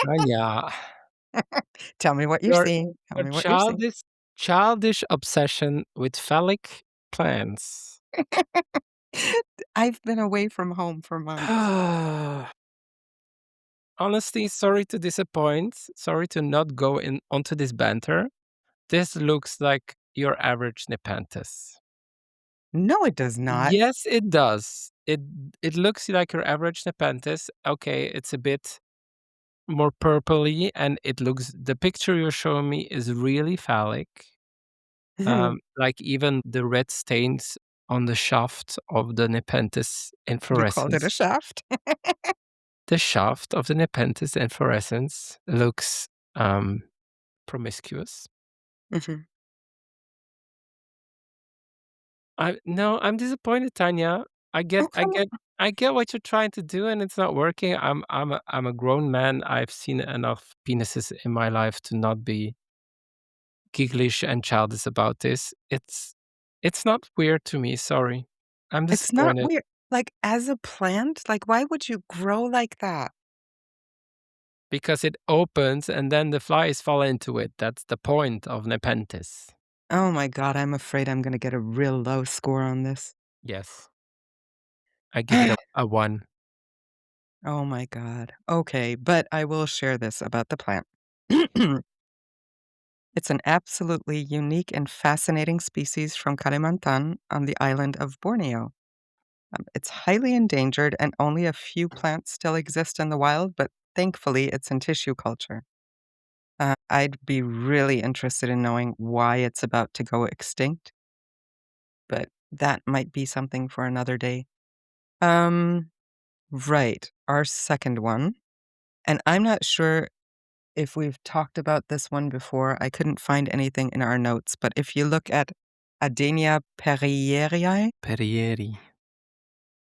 Anya, Tell me what you're your seeing. Tell your me what you're seeing. childish obsession with phallic plants. I've been away from home for months. Honestly, sorry to disappoint. Sorry to not go in onto this banter. This looks like your average Nepenthes. No, it does not. Yes, it does. It looks like your average Nepenthes. Okay, it's a bit more purpley, and it looks the picture you're showing me is really phallic. Like even the red stains on the shaft of the Nepenthes You called it a inflorescence. shaft. The shaft of the Nepenthes inflorescence looks promiscuous. Mhm. I'm disappointed, Tanya. Oh, come on. I get what you're trying to do, and it's not working. I'm a grown man. I've seen enough penises in my life to not be gigglish and childish about this. It's not weird to me. Sorry, I'm It's not disappointed weird. Like, as a plant, like, why would you grow like that? because it opens and then the flies fall into it. That's the point of Nepenthes. Oh my god, I'm afraid I'm gonna get a real low score on this. Yes, I give it a one. Oh my god. Okay, but I will share this about the plant. It's an absolutely unique and fascinating species from Kalimantan on the island of Borneo. It's highly endangered and only a few plants still exist in the wild, but thankfully it's in tissue culture. I'd be really interested in knowing why it's about to go extinct, but that might be something for another day. Um, right, our second one, and I'm not sure if we've talked about this one before. I couldn't find anything in our notes, but if you look at Adenia perrierii, Perrieri.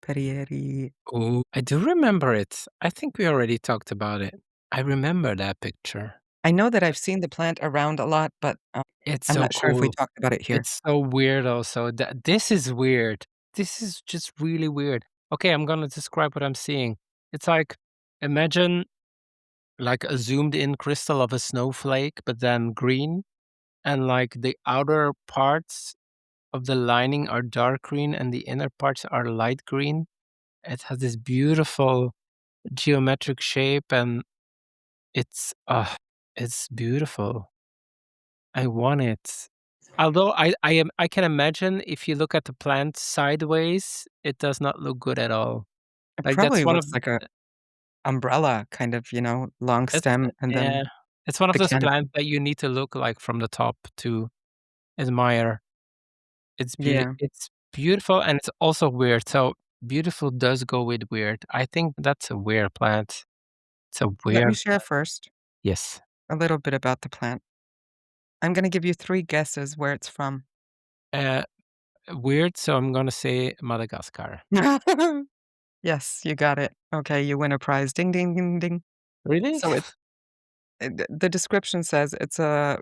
perrieri, Oh, I do remember it. I think we already talked about it. I remember that picture. I know that I've seen the plant around a lot, but, It's I'm so not sure if we cool. talked about it here. It's so weird also. That this is weird. This is just really weird. Okay, I'm gonna describe what I'm seeing. It's like imagine like a zoomed in crystal of a snowflake, but then green, and like the outer parts of the lining are dark green and the inner parts are light green. It has this beautiful geometric shape and it's beautiful. I want it. Although I can imagine if you look at the plant sideways, it does not look good at all. It Like, that's probably one of looks like a umbrella kind of, long it's stem and yeah, then it's one of the those canopy. plants that you need to look, like, from the top to admire. Yeah. It's beautiful, and it's also weird, so beautiful does go with weird. I think that's a weird plant. It's a Let me weird share plant. first Yes. a little bit about the plant. I'm gonna give you 3 guesses where it's from. Uh, Weird, so I'm gonna say Madagascar. Yes, you got it. Okay, you win a prize. Ding, ding, ding, ding. Really? So the description says it's a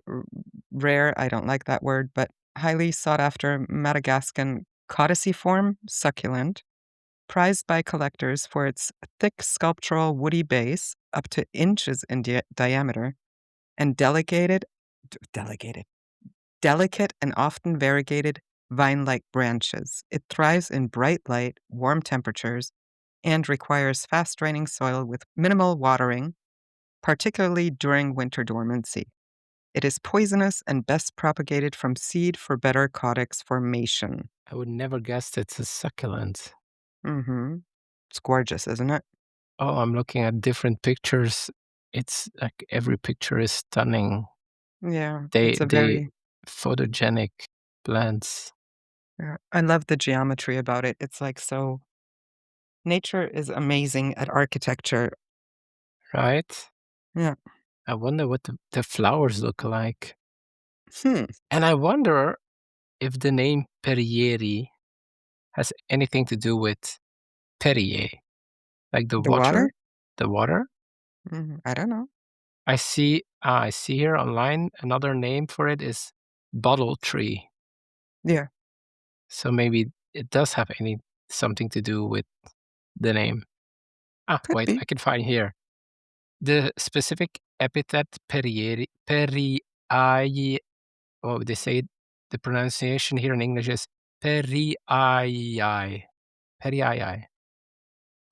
rare, I don't like that word, but highly sought after Madagascan caudiciform succulent, prized by collectors for its thick sculptural woody base, up to inches in diameter, and delegated, delicate and often variegated vine-like branches. It thrives in bright light, warm temperatures, and requires fast-draining soil with minimal watering, particularly during winter dormancy. It is poisonous and best propagated from seed for better caudex formation. I would never guessed it's a succulent. Mhm. It's gorgeous, isn't it? Oh, I'm looking at different pictures. It's like every picture is stunning. Yeah, They it's a they very photogenic plants, yeah, I love the geometry about it. It's like so nature is amazing at architecture. right? Yeah. I wonder what the flowers look like. Hmm. And I wonder if the name Perrieri has anything to do with Perrier, like the The water? water, the water. I don't know. I see here online another name for it is bottle tree. Yeah, So maybe it does have any something to do with the name. Ah, could wait, be. I can find here. The specific epithet perii, oh, they say the pronunciation here in English is perii, perii.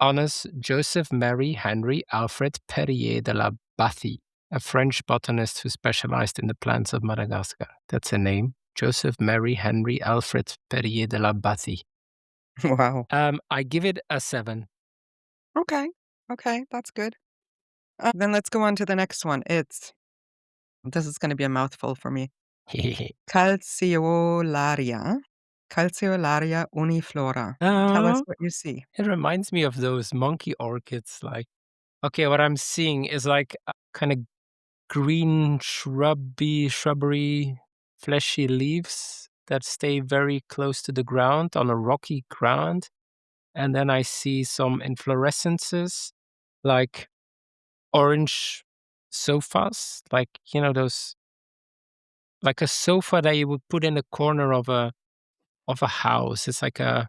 Honors Joseph Mary Henry Alfred Perrier de la Bathy, a French botanist who specialized in the plants of Madagascar. That's a name. Joseph Mary Henry Alfred Perrier de la Bathy. Wow. I give it a 7. Okay. Okay, that's good. Then let's go on to the next one. This is gonna be a mouthful for me. Calceolaria. Calceolaria uniflora. Tell us Oh, what you see. it reminds me of those monkey orchids. Like, okay, what I'm seeing is like kind of green, shrubbery, fleshy leaves that stay very close to the ground on a rocky ground. And then I see some inflorescences, like orange sofas, like, those, like a sofa that you would put in the corner of a house. It's like uh,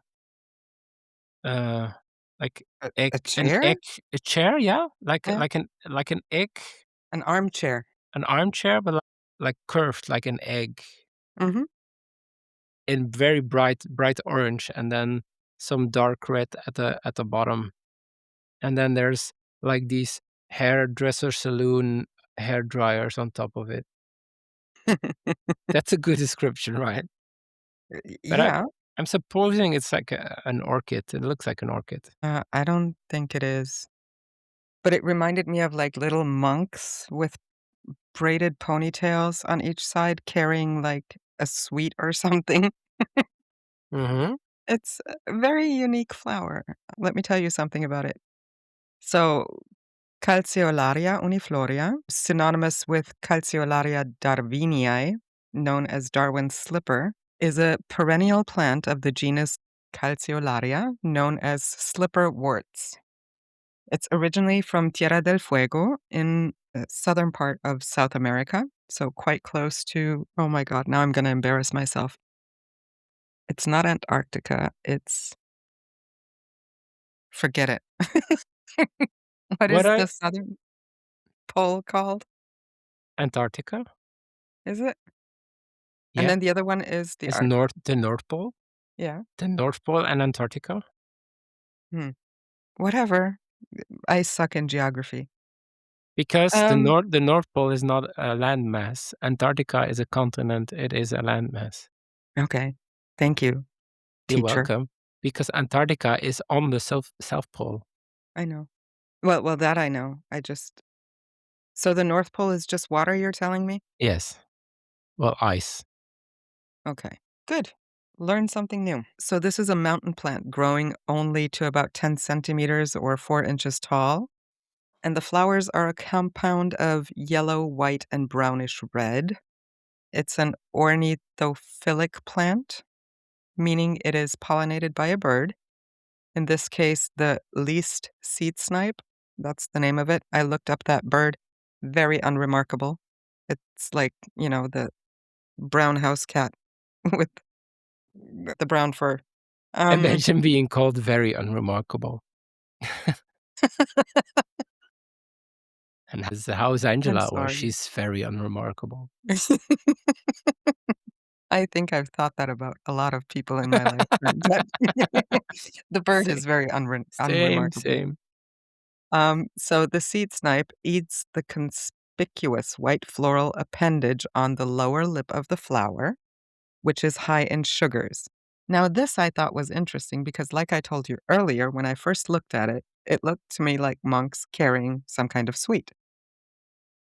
like A an chair? egg, a chair, yeah, like Yeah. an egg, An armchair. an armchair, but like curved like an egg Mhm. in very bright orange, and then some dark red at the bottom. And then there's like these hairdresser saloon hair dryers on top of it. That's a good description, right? But Yeah. I'm supposing it's like an orchid. It looks like an orchid. I don't think it is, but it reminded me of, like, little monks with braided ponytails on each side carrying, like, a sweet or something. Mhm. It's a very unique flower. Let me tell you something about it. So, Calceolaria unifloria, synonymous with Calceolaria darwinii, known as Darwin's slipper, is a perennial plant of the genus Calceolaria, known as slipperworts. It's originally from Tierra del Fuego in the southern part of South America, so quite close to oh my god, now I'm gonna embarrass myself. It's not Antarctica, it's forget it. What What is I the southern pole called? Antarctica? Is it? And Yeah. then the other one is the Is Arctic. the North Pole? Yeah. The North Pole and Antarctica? Hmm. Whatever. I suck in geography. Because Um, the North Pole is not a landmass. Antarctica is a continent, it is a landmass. okay. Thank you, You're teacher. welcome. Because Antarctica is on the South Pole. I know. Well, that I know. I just so the North Pole is just water, you're telling me? Yes. Well, ice. Okay, good. Learn something new. So this is a mountain plant growing only to about 10 centimeters or 4 inches tall, and the flowers are a compound of yellow, white, and brownish red. It's an ornithophilic plant, meaning it is pollinated by a bird. In this case, the least seed snipe. That's the name of it. I looked up that bird. Very unremarkable. It's like, the brown house cat with the brown fur. Um, Imagine being called very unremarkable. And how's I'm Angela? Well, sorry. she's very unremarkable. I think I've thought that about a lot of people in my lifetime, but the bird Same, is very same, unremarkable. same. So the seed snipe eats the conspicuous white floral appendage on the lower lip of the flower, which is high in sugars. Now, this I thought was interesting because, like I told you earlier, when I first looked at it, it looked to me like monks carrying some kind of sweet.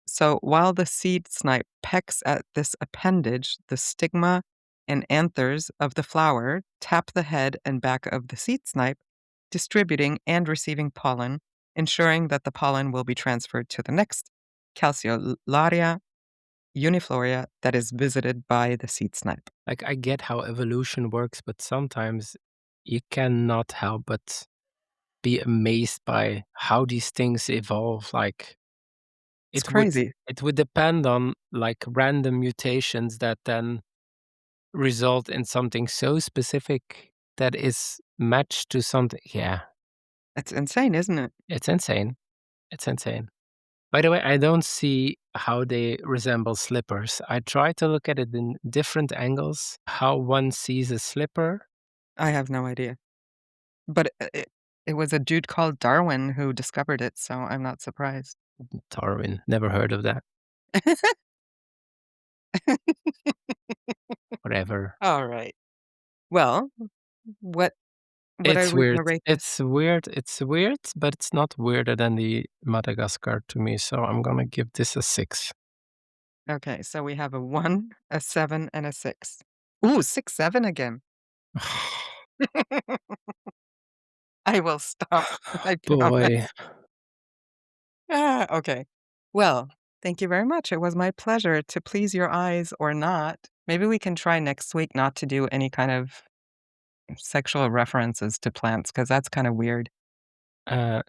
So while the seed snipe pecks at this appendage, the stigma and anthers of the flower tap the head and back of the seed snipe, distributing and receiving pollen, ensuring that the pollen will be transferred to the next Calceolaria unifloria that is visited by the seed snipe. Like, I get how evolution works, but sometimes you cannot help but be amazed by how these things evolve. Like, It's it would crazy. it would depend on, like, random mutations that then result in something so specific that is matched to something. Yeah, It's insane, isn't it? it's insane. It's insane. By the way, I don't see how they resemble slippers. I try to look at it in different angles, how one sees a slipper. I have no idea. But it was a dude called Darwin who discovered it, so I'm not surprised. Darwin, never heard of that. Whatever. All right. Well, what what are It's we weird. gonna rate this? It's weird. It's weird, but it's not weirder than the Madagascar to me. So I'm gonna give this a 6. Okay, so we have a 1, a 7, and a 6. Ooh, 6, 7 again. I will stop. I Boy, promise. Okay. Well, thank you very much. It was my pleasure to please your eyes or not. Maybe we can try next week not to do any kind of sexual references to plants because that's kind of weird. Tanya,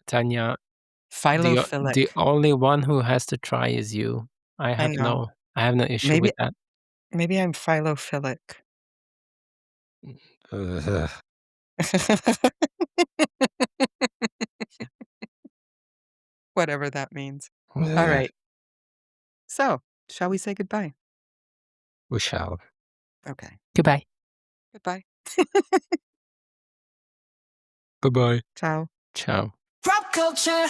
the Phylophilic. only one who has to try is you. I know. I have no issue Maybe with that. maybe I'm phylophilic. Ugh. Whatever that means. All Ugh. right. So, shall we say goodbye? We shall. Okay. Goodbye. Goodbye. Bye bye. Ciao. Ciao. Pop culture.